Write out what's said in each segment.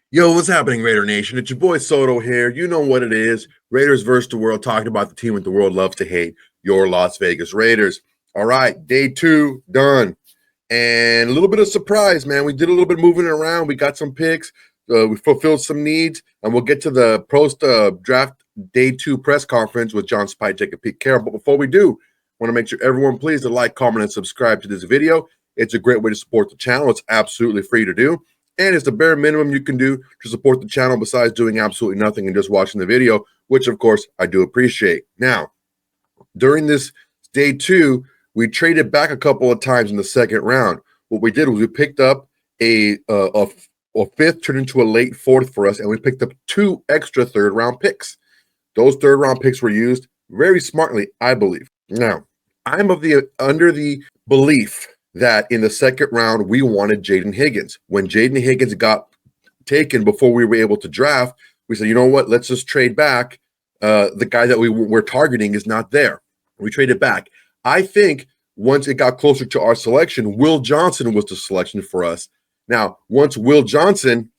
Yo, what's happening, Raider Nation? It's your boy Soto here. You know what it is. Raiders versus the world, talking about the team that the world loves to hate, your Las Vegas Raiders. All right, day 2 done. And a little bit of surprise, man. We did a little bit moving around. We got some picks. We fulfilled some needs. And we'll get to the post-draft day 2 press conference with John Spytek and Pete Carroll. But before we do, I want to make sure everyone please to like, comment, and subscribe to this video. It's a great way to support the channel. It's absolutely free to do. And it's the bare minimum you can do to support the channel besides doing absolutely nothing and just watching the video, which, of course, I do appreciate. Now, during this day 2, we traded back a couple of times in the second round. What we did was we picked up a fifth, turned into a late fourth for us, and we picked up 2 extra third-round picks. Those third-round picks were used very smartly, I believe. Now, I'm under the belief that in the second round, we wanted Jaden Higgins. When Jaden Higgins got taken before we were able to draft, we said, you know what, let's just trade back. The guy that we were targeting is not there. We traded back. I think once it got closer to our selection, Will Johnson was the selection for us. Now, once Will Johnson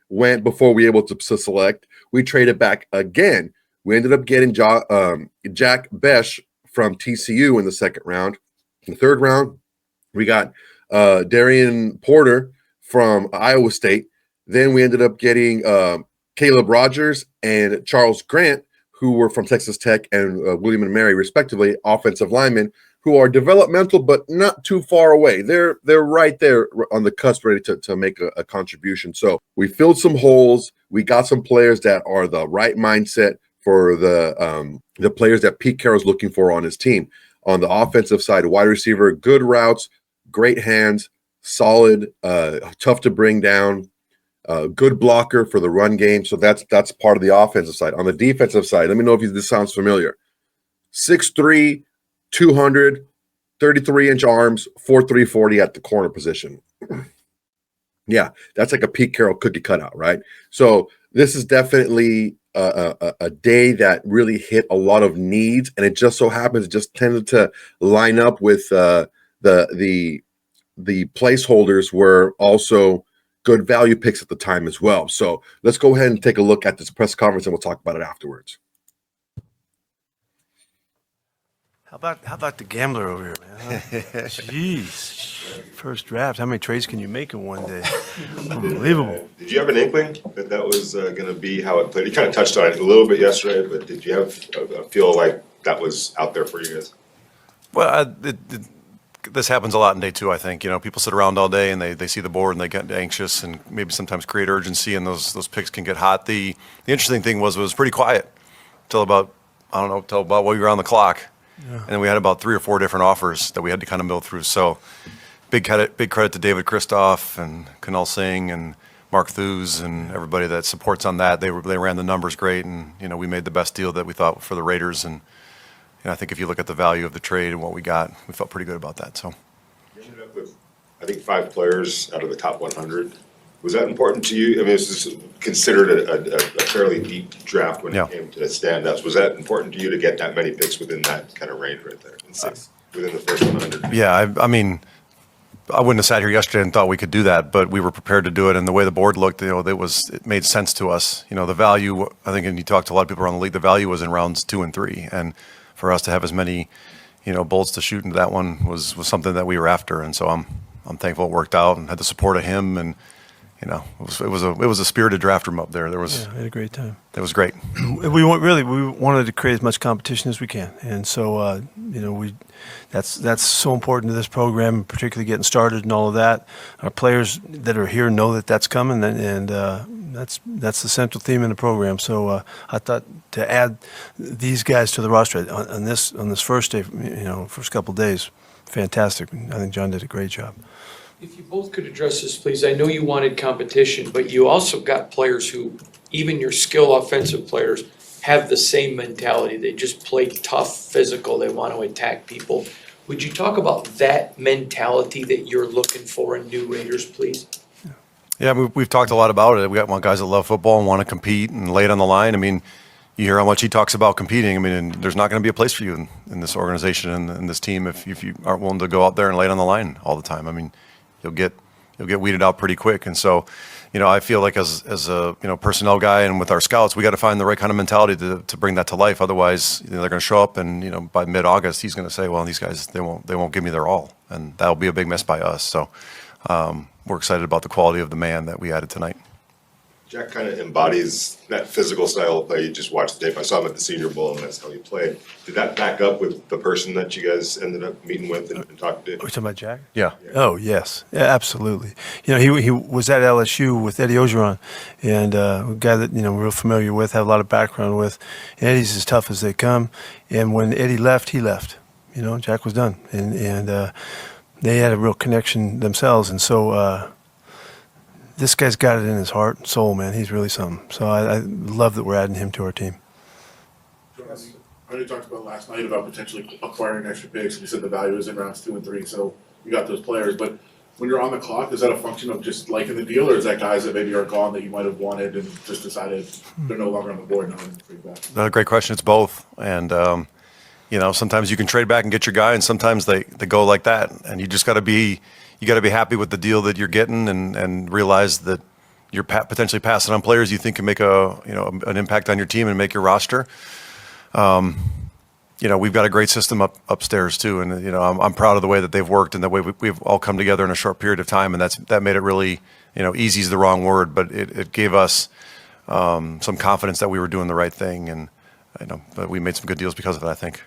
went before we were able to select, we traded back again. We ended up getting Jack Besh from TCU in the second round. In the third round, we got Darian Porter from Iowa State. Then we ended up getting Caleb Rogers and Charles Grant, who were from Texas Tech, and William and Mary, respectively, offensive linemen, who are developmental but not too far away. They're right there on the cusp, ready to make a contribution. So we filled some holes. We got some players that are the right mindset for the players that Pete Carroll's looking for on his team. On the offensive side, wide receiver, good routes, great hands, solid, tough to bring down, good blocker for the run game. So that's part of the offensive side. On the defensive side, let me know if this sounds familiar. 6'3", 200, 33-inch arms, 4'3", 40 at the corner position. Yeah, that's like a Pete Carroll cookie cutout, right? So this is definitely a day that really hit a lot of needs, and it just so happens it just tended to line up with the placeholders were also good value picks at the time as well. So let's go ahead and take a look at this press conference, and we'll talk about it afterwards. How about the gambler over here, man? Huh? Jeez. First draft. How many trades can you make in one day? Unbelievable. Did you have an inkling that that was going to be how it played? You kind of touched on it a little bit yesterday, but did you have a feel like that was out there for you guys? Well, this happens a lot in day 2, I think. You know, people sit around all day and they see the board and they get anxious and maybe sometimes create urgency, and those picks can get hot. The interesting thing was it was pretty quiet till about, I don't know, till about while we were on the clock. Yeah. And then we had about 3 or 4 different offers that we had to kind of mill through. So big credit to David Kristoff and Kunal Singh and Mark Thews and everybody that supports on that. They ran the numbers great, and you know, we made the best deal that we thought for the Raiders. And you know, I think if you look at the value of the trade and what we got, we felt pretty good about that. So You ended up with, I think, 5 players out of the top 100. Was that important to you? I mean, this is considered a fairly deep draft when it came to the stand-ups. Was that important to you to get that many picks within that kind of range right there, within the first 100? Yeah, I mean, I wouldn't have sat here yesterday and thought we could do that, but we were prepared to do it. And the way the board looked, you know, it made sense to us. You know, the value, I think, and you talked to a lot of people around the league, the value was in rounds 2 and 3. And for us to have as many, you know, bullets to shoot into that one was something that we were after. And so I'm thankful it worked out and had the support of him. And you know, it was a spirited draft room up there. We had a great time. It was great. We wanted to create as much competition as we can, and so you know, that's so important to this program, particularly getting started and all of that. Our players that are here know that that's coming, and that's the central theme in the program. So I thought to add these guys to the roster on this first day, you know, first couple of days, fantastic. I think John did a great job. If you both could address this, please. I know you wanted competition, but you also got players who, even your skill offensive players, have the same mentality. They just play tough, physical. They want to attack people. Would you talk about that mentality that you're looking for in new Raiders, please? Yeah, we've talked a lot about it. We got guys that love football and want to compete and lay it on the line. I mean, you hear how much he talks about competing. I mean, and there's not going to be a place for you in this organization and in this team if you aren't willing to go out there and lay it on the line all the time. I mean, you'll get weeded out pretty quick. And so, I feel like as a personnel guy and with our scouts, we got to find the right kind of mentality to bring that to life. Otherwise, they're going to show up, and by mid-August, he's going to say, "Well, these guys they won't give me their all," and that'll be a big miss by us. So we're excited about the quality of the man that we added tonight. Jack kind of embodies that physical style of play. You just watched the tape. I saw him at the Senior Bowl, and that's how he played. Did that back up with the person that you guys ended up meeting with and talking to? Are we talking about Jack? Yeah. Oh, yes. Yeah, absolutely. He was at LSU with Eddie Ogeron, and a guy that, we're real familiar with, have a lot of background with. And Eddie's as tough as they come. And when Eddie left, he left. Jack was done. And they had a real connection themselves. And so this guy's got it in his heart and soul, man. He's really something. So I love that we're adding him to our team. I know you talked about last night about potentially acquiring extra picks, and you said the value is in rounds 2 and 3, so you got those players. But when you're on the clock, is that a function of just liking the deal, or is that guys that maybe are gone that you might have wanted and just decided they're no longer on the board now and bring back? Great question. It's both. And, sometimes you can trade back and get your guy, and sometimes they go like that. And you just got to be happy with the deal that you're getting and realize that you're potentially passing on players you think can make an impact on your team and make your roster. We've got a great system upstairs too, and I'm proud of the way that they've worked and the way we've all come together in a short period of time, and that made it really, easy is the wrong word, but it gave us some confidence that we were doing the right thing, and but we made some good deals because of it, I think.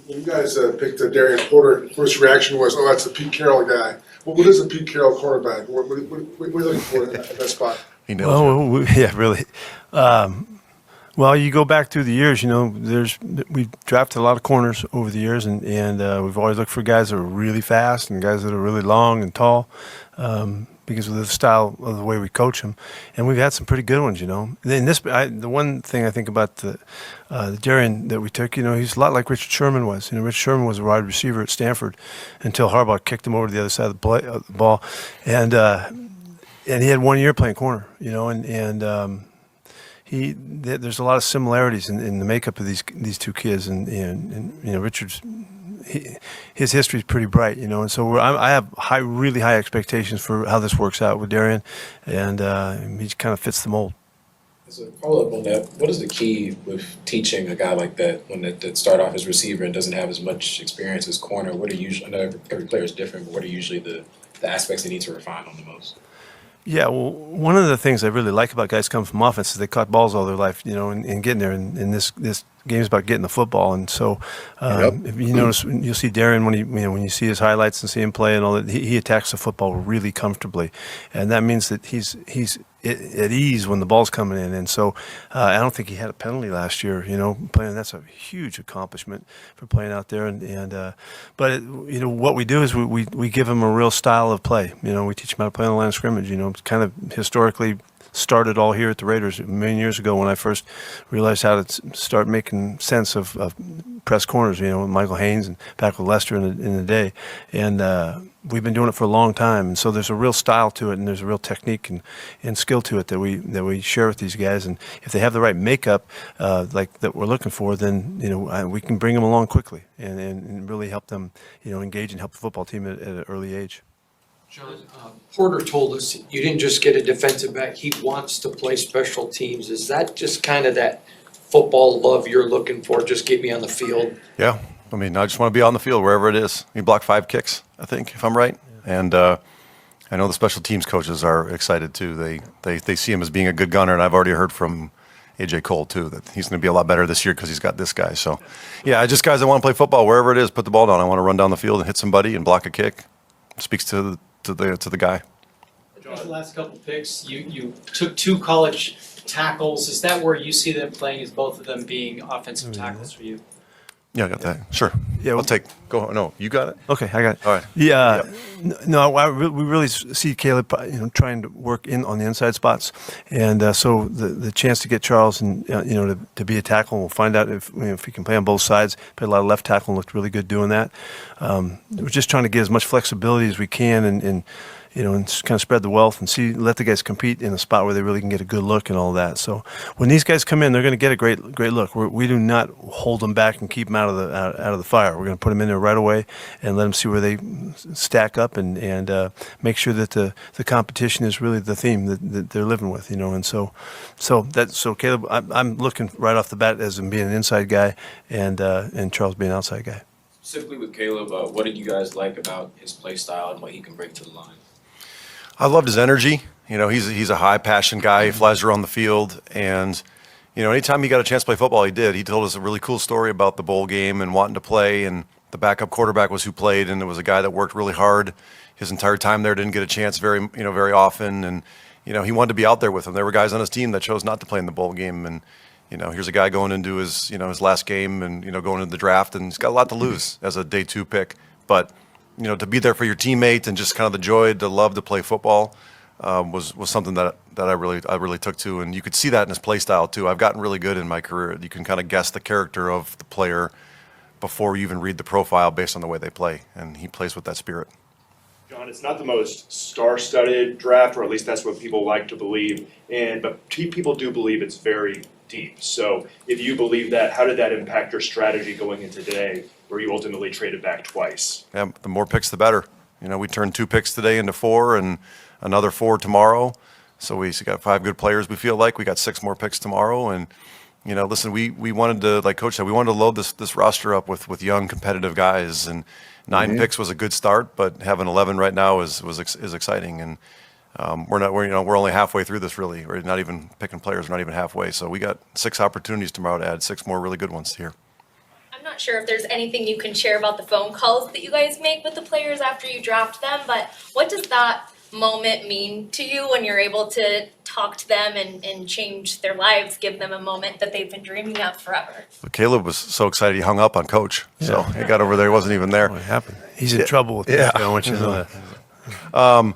When you guys picked Darian Porter, first reaction was, "Oh, that's the Pete Carroll guy." Well, what is a Pete Carroll cornerback? What are you looking for at that spot? He nailed it. Yeah, really. Well, you go back through the years, we've drafted a lot of corners over the years, and we've always looked for guys that are really fast and guys that are really long and tall, because of the style of the way we coach them. And we've had some pretty good ones, the one thing I think about the Darian that we took, he's a lot like Richard Sherman was. Richard Sherman was a wide receiver at Stanford until Harbaugh kicked him over to the other side of the ball, and he had 1 year playing corner, there's a lot of similarities in the makeup of these two kids, and Richard's his history is pretty bright, and so I have really high expectations for how this works out with Darian, and he kind of fits the mold. As a follow-up on that, what is the key with teaching a guy like that when that start off as receiver and doesn't have as much experience as corner? What are usually, I know every player is different, but what are usually the aspects they need to refine on the most? Yeah, well, one of the things I really like about guys coming from offense is they caught balls all their life, and getting there. And this game is about getting the football. And so, if you notice, you'll see Darren when you see his highlights and see him play and all that, he attacks the football really comfortably, and that means that he's at ease when the ball's coming in. And so, I don't think he had a penalty last year. Playing, that's a huge accomplishment for playing out there. But what we do is we give him a real style of play. We teach him how to play on the line of scrimmage. Kind of historically started all here at the Raiders a million years ago when I first realized how to start making sense of press corners, with Michael Haynes and back with Lester in the day. And we've been doing it for a long time. And so there's a real style to it, and there's a real technique and skill to it that we share with these guys. And if they have the right makeup like that we're looking for, then we can bring them along quickly and really help them engage and help the football team at an early age. John, Porter told us you didn't just get a defensive back, he wants to play special teams. Is that just kind of that football love you're looking for, just get me on the field? Yeah, I just want to be on the field wherever it is. He blocked 5 kicks, I think, if I'm right. Yeah. And I know the special teams coaches are excited too. They see him as being a good gunner, and I've already heard from A.J. Cole too that he's going to be a lot better this year because he's got this guy. So, yeah, just guys that want to play football wherever it is, put the ball down. I want to run down the field and hit somebody and block a kick. Speaks to the guy. The last couple picks, you took 2 college tackles. Is that where you see them playing? Is both of them being offensive tackles for you? Yeah, I got that. Sure. Yeah, I'll take. Go. No, you got it. Okay, I got it. All right. Yeah, no, we really see Caleb, trying to work on the inside spots, and so the chance to get Charles and to be a tackle, we'll find out if he can play on both sides. Played a lot of left tackle and looked really good doing that. We're just trying to get as much flexibility as we can, and and just kind of spread the wealth and let the guys compete in a spot where they really can get a good look and all that. So when these guys come in, they're going to get a great look. We do not hold them back and keep them out of the fire. We're going to put them in there right away and let them see where they stack up and make sure that the competition is really the theme that they're living with, and so Caleb, I'm looking right off the bat as him being an inside guy and Charles being an outside guy. Specifically with Caleb, what did you guys like about his play style and what he can bring to the line? I loved his energy. He's a high passion guy. He flies around the field, and anytime he got a chance to play football, he did. He told us a really cool story about the bowl game and wanting to play, and the backup quarterback was who played, and it was a guy that worked really hard his entire time there. Didn't get a chance very often, and he wanted to be out there with him. There were guys on his team that chose not to play in the bowl game, and here's a guy going into his his last game and going into the draft, and he's got a lot to lose as a day 2 pick, but to be there for your teammate and just kind of the joy, the love to play football was something that I really took to, and you could see that in his play style too. I've gotten really good in my career. You can kind of guess the character of the player before you even read the profile based on the way they play, and he plays with that spirit. John, it's not the most star-studded draft, or at least that's what people like to believe, but people do believe it's very deep. So if you believe that, how did that impact your strategy going into today, where you ultimately traded back twice? Yeah, the more picks, the better. We turned 2 picks today into 4 and another 4 tomorrow. So we got 5 good players, we feel like. We got 6 more picks tomorrow. And, listen, we wanted to, like Coach said, we wanted to load this roster up with young, competitive guys. And 9 picks was a good start, but having 11 right now is exciting. And we're only halfway through this, really. We're not even picking players. We're not even halfway. So we got 6 opportunities tomorrow to add 6 more really good ones here. I'm not sure if there's anything you can share about the phone calls that you guys make with the players after you draft them, but what does that moment mean to you when you're able to talk to them and change their lives, give them a moment that they've been dreaming of forever? But Caleb was so excited he hung up on Coach. So he got over there, he wasn't even there. What happened? He's in trouble with me. I want you to know that.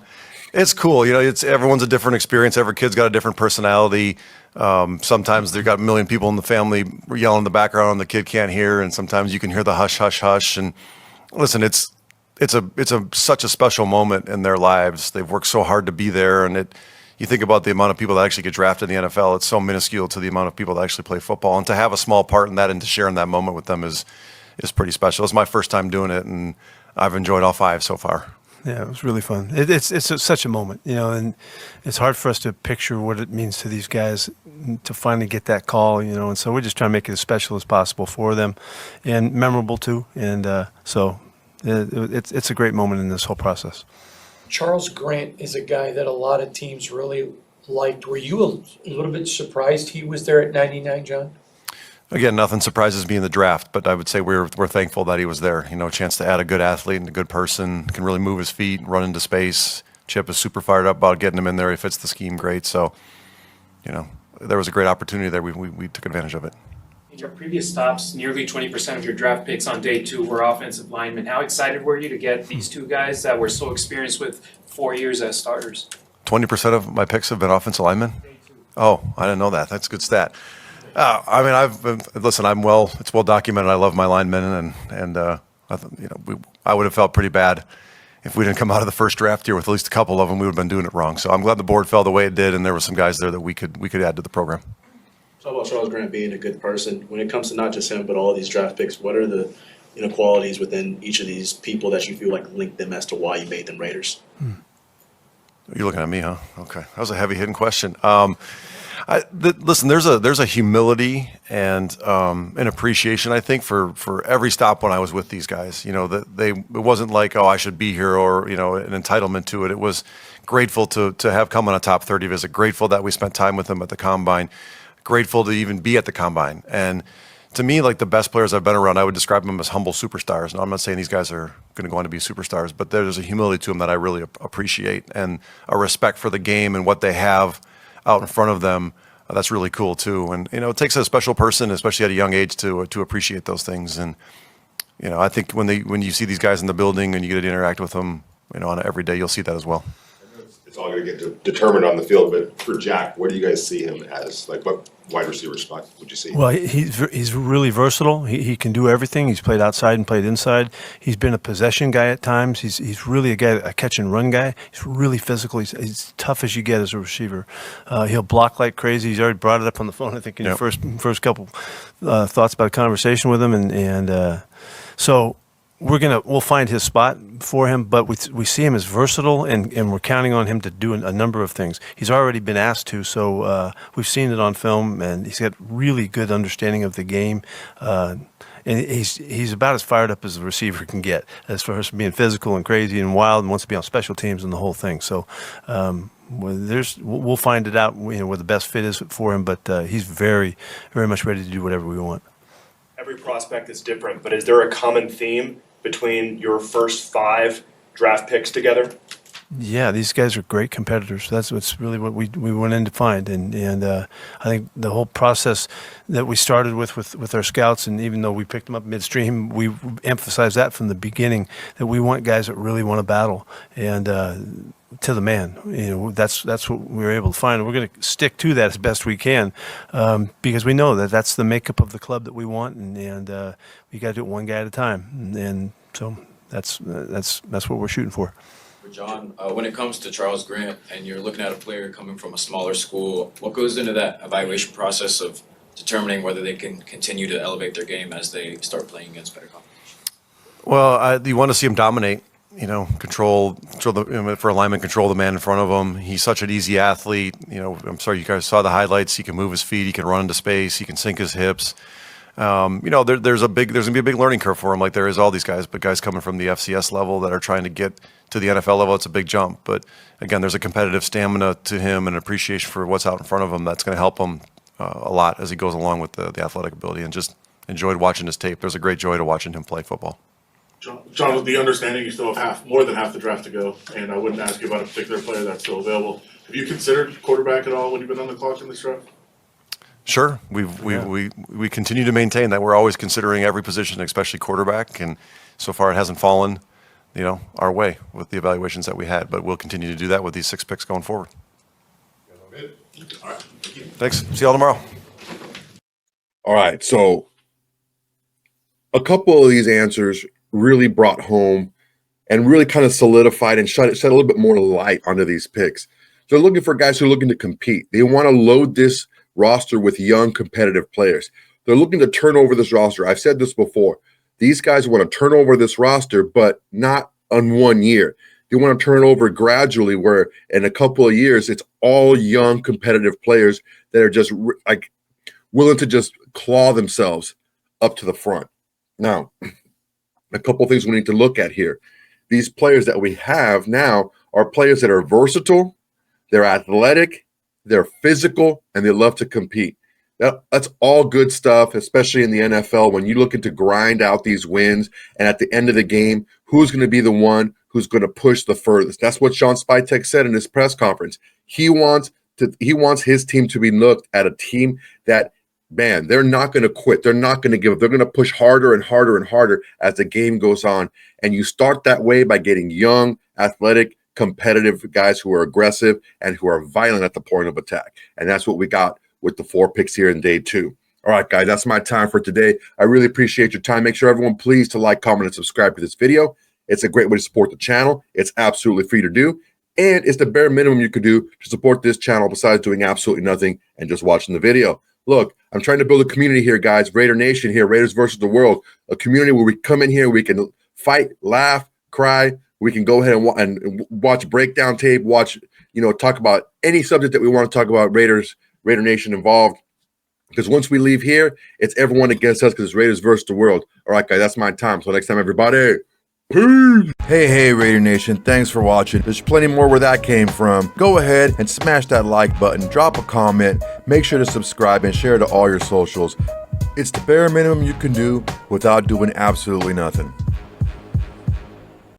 It's cool. Everyone's a different experience. Every kid's got a different personality. Sometimes they've got a million people in the family yelling in the background and the kid can't hear, and sometimes you can hear the hush, hush, hush. And listen, it's such a special moment in their lives. They've worked so hard to be there, and you think about the amount of people that actually get drafted in the NFL. It's so minuscule to the amount of people that actually play football, and to have a small part in that and to share in that moment with them is pretty special. It's my first time doing it, and I've enjoyed all 5 so far. Yeah, it was really fun. It's such a moment, and it's hard for us to picture what it means to these guys to finally get that call, and so we're just trying to make it as special as possible for them and memorable too. And so it's a great moment in this whole process. Charles Grant is a guy that a lot of teams really liked. Were you a little bit surprised he was there at 99, John? Again, nothing surprises me in the draft, but I would say we're thankful that he was there. A chance to add a good athlete and a good person, can really move his feet, run into space. Chip is super fired up about getting him in there. He fits the scheme great. So, there was a great opportunity there. We took advantage of it. In your previous stops, nearly 20% of your draft picks on day 2 were offensive linemen. How excited were you to get these 2 guys that were so experienced with 4 years as starters? 20% of my picks have been offensive linemen? Oh, I didn't know that. That's a good stat. Listen, it's well documented. I love my linemen, and I would have felt pretty bad if we didn't come out of the first draft year with at least a couple of them. We would have been doing it wrong. So I'm glad the board fell the way it did, and there were some guys there that we could add to the program. Talk about Charles Grant being a good person. When it comes to not just him, but all of these draft picks, what are the qualities within each of these people that you feel like link them as to why you made them Raiders? You're looking at me, huh? Okay, that was a heavy-hitting question. Listen, there's a humility and an appreciation, I think, for every stop when I was with these guys. It wasn't like, I should be here, or an entitlement to it. It was grateful to have come on a top 30 visit. Grateful that we spent time with them at the combine. Grateful to even be at the combine. And to me, like the best players I've been around, I would describe them as humble superstars. Now, I'm not saying these guys are going to go on to be superstars, but there's a humility to them that I really appreciate, and a respect for the game and what they have out in front of them. That's really cool too. And it takes a special person, especially at a young age, to appreciate those things. And I think when you see these guys in the building and you get to interact with them, on every day, you'll see that as well. It's it's all gonna get determined on the field, but for Jack, what do you guys see him as? Like, what wide receiver spot would you see? Well, he's really versatile. He can do everything. He's played outside and played inside. He's been a possession guy at times. He's really a catch and run guy. He's really physical. He's tough as you get as a receiver. He'll block like crazy. He's already brought it up on the phone, I think, in your first couple thoughts about a conversation with him, and so we'll find his spot for him, but we see him as versatile, and we're counting on him to do a number of things. He's already been asked to, so we've seen it on film, and he's got really good understanding of the game. And he's about as fired up as a receiver can get, as far as being physical and crazy and wild, and wants to be on special teams and the whole thing. So we'll find it out, where the best fit is for him. But he's very, very much ready to do whatever we want. Every prospect is different, but is there a common theme between your first 5 draft picks together? Yeah, these guys are great competitors. That's what's really what we went in to find, and I think the whole process that we started with our scouts, and even though we picked them up midstream, we emphasized that from the beginning, that we want guys that really want to battle, and to the man. That's what we were able to find. And we're going to stick to that as best we can, because we know that that's the makeup of the club that we want, and we got to do it one guy at a time, and so that's what we're shooting for. John, when it comes to Charles Grant and you're looking at a player coming from a smaller school, what goes into that evaluation process of determining whether they can continue to elevate their game as they start playing against better competition? Well, you want to see him dominate. Control for alignment, control the man in front of him. He's such an easy athlete. I'm sorry you guys saw the highlights. He can move his feet. He can run into space. He can sink his hips. There's gonna be a big learning curve for him, like there is all these guys. But guys coming from the FCS level that are trying to get to the NFL level, it's a big jump. But again, there's a competitive stamina to him and appreciation for what's out in front of him that's going to help him a lot as he goes along with the athletic ability. And just enjoyed watching his tape. There's a great joy to watching him play football. John, with the understanding you still have more than half the draft to go, and I wouldn't ask you about a particular player that's still available. Have you considered quarterback at all when you've been on the clock in this draft? Sure, we continue to maintain that we're always considering every position, especially quarterback, and so far it hasn't fallen, our way with the evaluations that we had. But we'll continue to do that with these 6 picks going forward. All right, thank you. Thanks. See y'all tomorrow. All right, so a couple of these answers really brought home and really kind of solidified and shed a little bit more light onto these picks. They're looking for guys who are looking to compete. They want to load this roster with young competitive players. They're looking to turn over this roster. I've said this before. These guys want to turn over this roster, but not on 1 year. They want to turn over gradually, where in a couple of years, it's all young competitive players that are just like willing to just claw themselves up to the front. Now, a couple of things we need to look at here. These players that we have now are players that are versatile, they're athletic, they're physical, and they love to compete. That's all good stuff, especially in the NFL when you're looking to grind out these wins. And at the end of the game, who's going to be the one who's going to push the furthest? That's what Sean Spytek said in his press conference. He wants his team to be looked at a team that, man, they're not going to quit. They're not going to give up. They're going to push harder and harder and harder as the game goes on. And you start that way by getting young, athletic, competitive guys who are aggressive and who are violent at the point of attack. And that's what we got with the 4 picks here in day 2. All right, guys, that's my time for today. I really appreciate your time. Make sure everyone please to like, comment, and subscribe to this video. It's a great way to support the channel. It's absolutely free to do. And it's the bare minimum you could do to support this channel besides doing absolutely nothing and just watching the video. Look, I'm trying to build a community here, guys. Raider Nation here, Raiders versus the world. A community where we come in here, we can fight, laugh, cry. We can go ahead and watch breakdown tape, talk about any subject that we want to talk about, Raider Nation involved. Because once we leave here, it's everyone against us because it's Raiders versus the world. All right, guys, that's my time. So next time, everybody, peace. Hey, Raider Nation, thanks for watching. There's plenty more where that came from. Go ahead and smash that like button, drop a comment, make sure to subscribe and share to all your socials. It's the bare minimum you can do without doing absolutely nothing.